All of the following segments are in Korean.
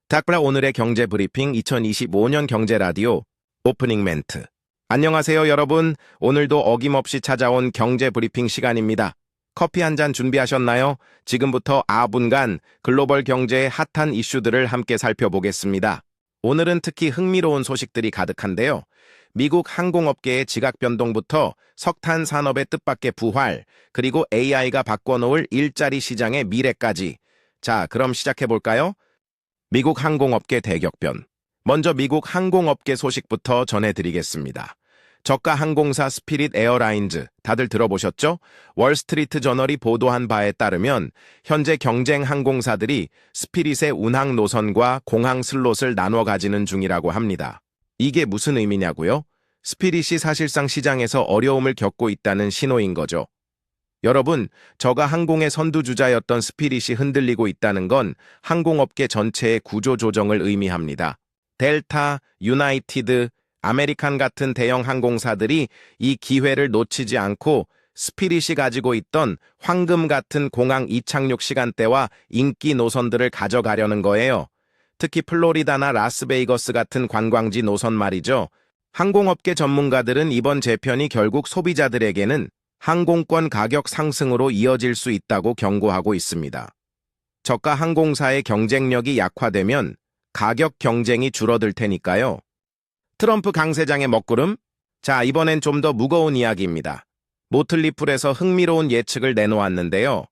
닥블라 오늘의 경제 브리핑 2025년 경제 라디오 오프닝 멘트. 안녕하세요, 여러분. 오늘도 어김없이 찾아온 경제 브리핑 시간입니다. 커피 한 잔 준비하셨나요? 지금부터 4분간 글로벌 경제의 핫한 이슈들을 함께 살펴보겠습니다. 오늘은 특히 흥미로운 소식들이 가득한데요. 미국 항공업계의 지각 변동부터 석탄 산업의 뜻밖의 부활, 그리고 AI가 바꿔놓을 일자리 시장의 미래까지. 자, 그럼 시작해볼까요? 미국 항공업계 대격변. 먼저 미국 항공업계 소식부터 전해드리겠습니다. 저가 항공사 스피릿 에어라인즈, 다들 들어보셨죠? 월스트리트 저널이 보도한 바에 따르면 현재 경쟁 항공사들이 스피릿의 운항 노선과 공항 슬롯을 나눠 가지는 중이라고 합니다. 이게 무슨 의미냐고요? 스피릿이 사실상 시장에서 어려움을 겪고 있다는 신호인 거죠. 여러분, 저가 항공의 선두주자였던 스피릿이 흔들리고 있다는 건 항공업계 전체의 구조조정을 의미합니다. 델타, 유나이티드, 아메리칸 같은 대형 항공사들이 이 기회를 놓치지 않고 스피릿이 가지고 있던 황금 같은 공항 이착륙 시간대와 인기 노선들을 가져가려는 거예요. 특히 플로리다나 라스베이거스 같은 관광지 노선 말이죠. 항공업계 전문가들은 이번 재편이 결국 소비자들에게는 항공권 가격 상승으로 이어질 수 있다고 경고하고 있습니다. 저가 항공사의 경쟁력이 약화되면 가격 경쟁이 줄어들 테니까요. 트럼프 강세장의 먹구름? 자, 이번엔 좀 더 무거운 이야기입니다. 모틀리풀에서 흥미로운 예측을 내놓았는데요.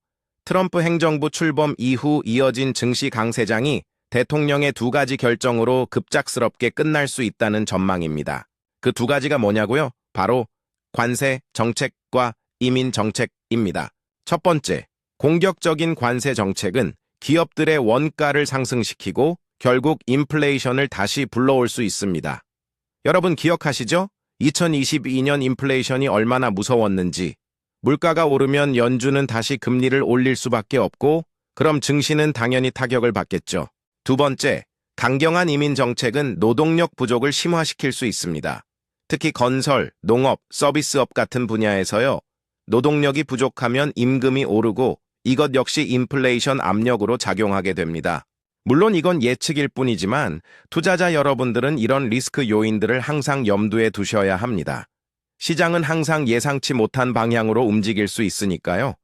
트럼프 행정부 출범 이후 이어진 증시 강세장이 대통령의 두 가지 결정으로 급작스럽게 끝날 수 있다는 전망입니다. 그 두 가지가 뭐냐고요? 바로 관세 정책과 이민 정책입니다. 첫 번째, 공격적인 관세 정책은 기업들의 원가를 상승시키고 결국 인플레이션을 다시 불러올 수 있습니다. 여러분 기억하시죠? 2022년 인플레이션이 얼마나 무서웠는지. 물가가 오르면 연준은 다시 금리를 올릴 수밖에 없고 그럼 증시는 당연히 타격을 받겠죠. 두 번째, 강경한 이민 정책은 노동력 부족을 심화시킬 수 있습니다. 특히 건설, 농업, 서비스업 같은 분야에서요. 노동력이 부족하면 임금이 오르고 이것 역시 인플레이션 압력으로 작용하게 됩니다. 물론 이건 예측일 뿐이지만 투자자 여러분들은 이런 리스크 요인들을 항상 염두에 두셔야 합니다. 시장은 항상 예상치 못한 방향으로 움직일 수 있으니까요.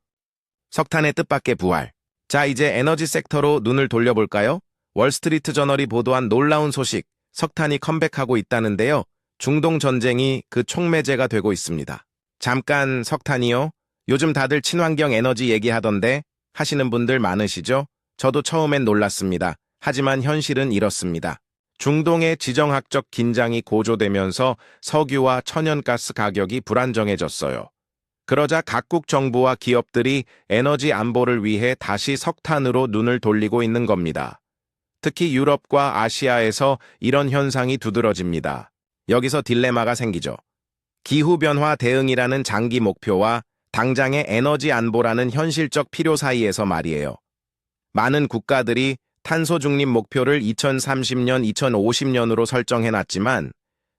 석탄의 뜻밖의 부활. 자, 이제 에너지 섹터로 눈을 돌려볼까요? 월스트리트 저널이 보도한 놀라운 소식, 석탄이 컴백하고 있다는데요. 중동 전쟁이 그 촉매제가 되고 있습니다. 잠깐 석탄이요? 요즘 다들 친환경 에너지 얘기하던데 하시는 분들 많으시죠? 저도 처음엔 놀랐습니다. 하지만 현실은 이렇습니다. 중동의 지정학적 긴장이 고조되면서 석유와 천연가스 가격이 불안정해졌어요. 그러자 각국 정부와 기업들이 에너지 안보를 위해 다시 석탄으로 눈을 돌리고 있는 겁니다. 특히 유럽과 아시아에서 이런 현상이 두드러집니다. 여기서 딜레마가 생기죠. 기후변화 대응이라는 장기 목표와 당장의 에너지 안보라는 현실적 필요 사이에서 말이에요. 많은 국가들이 탄소 중립 목표를 2030년, 2050년으로 설정해놨지만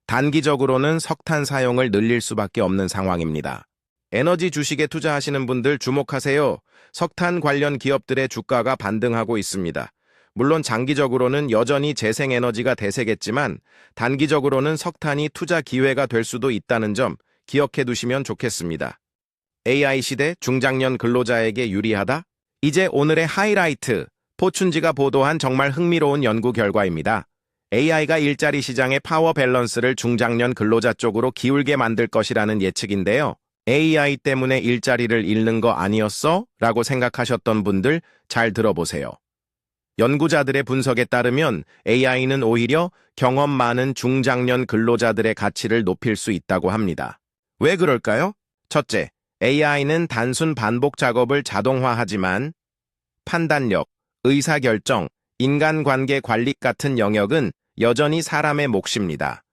단기적으로는 석탄 사용을 늘릴 수밖에 없는 상황입니다. 에너지 주식에 투자하시는 분들 주목하세요. 석탄 관련 기업들의 주가가 반등하고 있습니다. 물론 장기적으로는 여전히 재생에너지가 대세겠지만 단기적으로는 석탄이 투자 기회가 될 수도 있다는 점 기억해 두시면 좋겠습니다. AI 시대 중장년 근로자에게 유리하다? 이제 오늘의 하이라이트, 포춘지가 보도한 정말 흥미로운 연구 결과입니다. AI가 일자리 시장의 파워 밸런스를 중장년 근로자 쪽으로 기울게 만들 것이라는 예측인데요. AI 때문에 일자리를 잃는 거 아니었어? 라고 생각하셨던 분들 잘 들어보세요. 연구자들의 분석에 따르면 AI는 오히려 경험 많은 중장년 근로자들의 가치를 높일 수 있다고 합니다. 왜 그럴까요? 첫째, AI는 단순 반복 작업을 자동화하지만 판단력, 의사결정, 인간관계 관리 같은 영역은 여전히 사람의 몫입니다.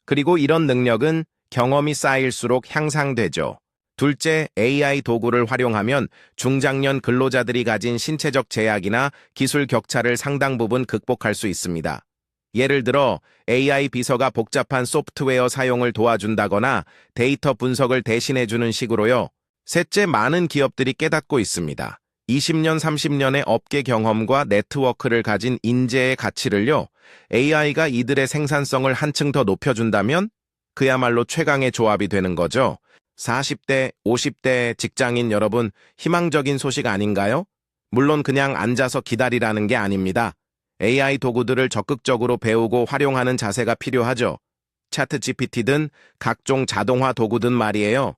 그리고 이런 능력은 경험이 쌓일수록 향상되죠. 둘째, AI 도구를 활용하면 중장년 근로자들이 가진 신체적 제약이나 기술 격차를 상당 부분 극복할 수 있습니다. 예를 들어 AI 비서가 복잡한 소프트웨어 사용을 도와준다거나 데이터 분석을 대신해주는 식으로요. 셋째, 많은 기업들이 깨닫고 있습니다. 20년, 30년의 업계 경험과 네트워크를 가진 인재의 가치를요, AI가 이들의 생산성을 한층 더 높여준다면 그야말로 최강의 조합이 되는 거죠. 40대, 50대 직장인 여러분, 희망적인 소식 아닌가요? 물론 그냥 앉아서 기다리라는 게 아닙니다. AI 도구들을 적극적으로 배우고 활용하는 자세가 필요하죠. 차트 GPT든 각종 자동화 도구든 말이에요.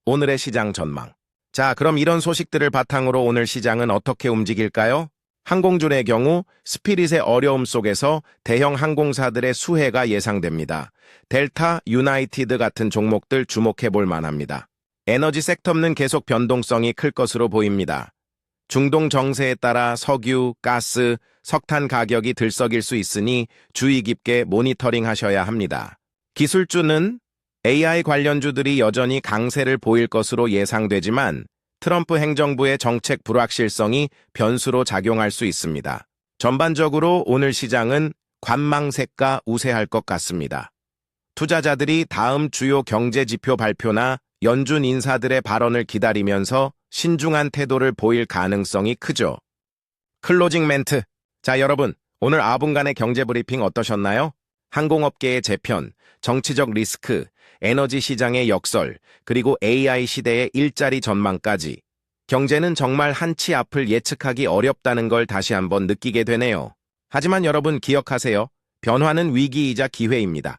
오늘의 시장 전망. 자, 그럼 이런 소식들을 바탕으로 오늘 시장은 어떻게 움직일까요? 항공주의 경우 스피릿의 어려움 속에서 대형 항공사들의 수혜가 예상됩니다. 델타, 유나이티드 같은 종목들 주목해 볼 만합니다. 에너지 섹터는 계속 변동성이 클 것으로 보입니다. 중동 정세에 따라 석유, 가스, 석탄 가격이 들썩일 수 있으니 주의 깊게 모니터링 하셔야 합니다. 기술주는 AI 관련주들이 여전히 강세를 보일 것으로 예상되지만 트럼프 행정부의 정책 불확실성이 변수로 작용할 수 있습니다. 전반적으로 오늘 시장은 관망세가 우세할 것 같습니다. 투자자들이 다음 주요 경제 지표 발표나 연준 인사들의 발언을 기다리면서 신중한 태도를 보일 가능성이 크죠. 클로징 멘트. 자, 여러분, 오늘 4분간의 경제 브리핑 어떠셨나요? 항공업계의 재편, 정치적 리스크, 에너지 시장의 역설, 그리고 AI 시대의 일자리 전망까지. 경제는 정말 한치 앞을 예측하기 어렵다는 걸 다시 한번 느끼게 되네요. 하지만 여러분 기억하세요. 변화는 위기이자 기회입니다.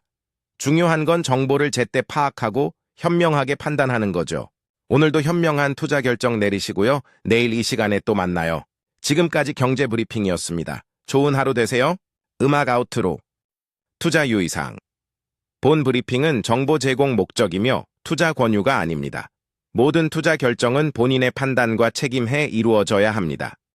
중요한 건 정보를 제때 파악하고 현명하게 판단하는 거죠. 오늘도 현명한 투자 결정 내리시고요. 내일 이 시간에 또 만나요. 지금까지 경제 브리핑이었습니다. 좋은 하루 되세요. 음악 아우트로. 투자 유의사항. 본 브리핑은 정보 제공 목적이며 투자 권유가 아닙니다. 모든 투자 결정은 본인의 판단과 책임해 이루어져야 합니다.